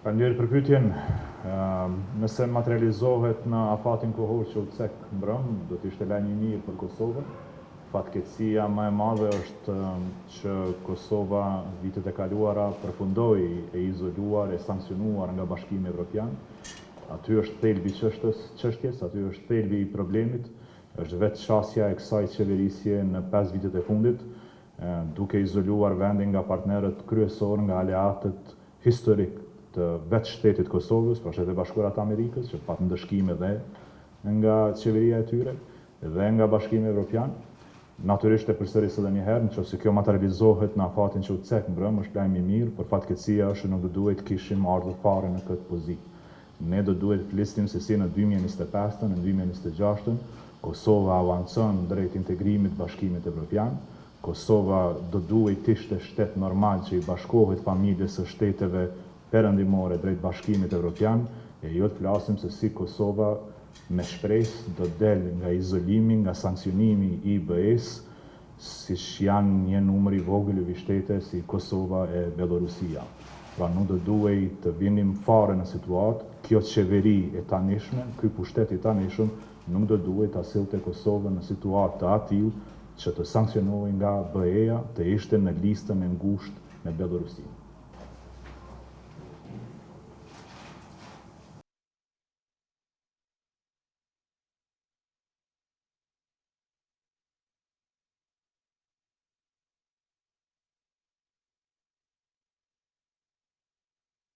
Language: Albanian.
Faleminderit për pyetjen. Nëse materializohet në afatin kohor që u cek mbrëm, do të ishte lajm i mirë për Kosovën. Fatkeqësia më e madhe është që Kosova vitet e kaluara përfundoi e izoluar e sankcionuar nga Bashkimi Evropian. Aty është thelbi i çështjes, aty është thelbi i problemit, është vetë çësia e kësaj qeverisje në 5 vitet e fundit, duke izoluar vendin nga partnerët kryesor, nga aleatët historik të vetë shtetit Kosovës, pra Shtetet e Bashkuara të Amerikës, që patën ndëshkime dhe nga qeveria e tyre dhe nga Bashkimi Evropian. Natyrisht e përsëris edhe një herë, nëse kjo materializohet në afatin që u cek mbrëm, është lajm i mirë, por fatkeqësia është nuk do duhet kishim ardhur fare në këtë pozitë. Ne do duhet flisnim se si në 2025, në 2026, Kosova avancon drejt integrimit Bashkimit Evropian. Kosova do duhet të ishte shtet normal që i bashkohet familjes së shteteve perëndimore drejt Bashkimit Evropian, e jo të flasim se si Kosova me shpresë do del nga izolimi, nga sankcionimi i IBE-s, siç janë një numër i vogël i shtete si Kosova e Belorusia. Pra nuk do duhej të vinim fare në situatë, kjo qeveri e tanishme, ky pushtet i tanishëm, nuk do duhet ta sillte Kosovën në situatë të atill që të sankcionohej nga BE-ja, të ishte në listën e ngushtë me Belorusinë.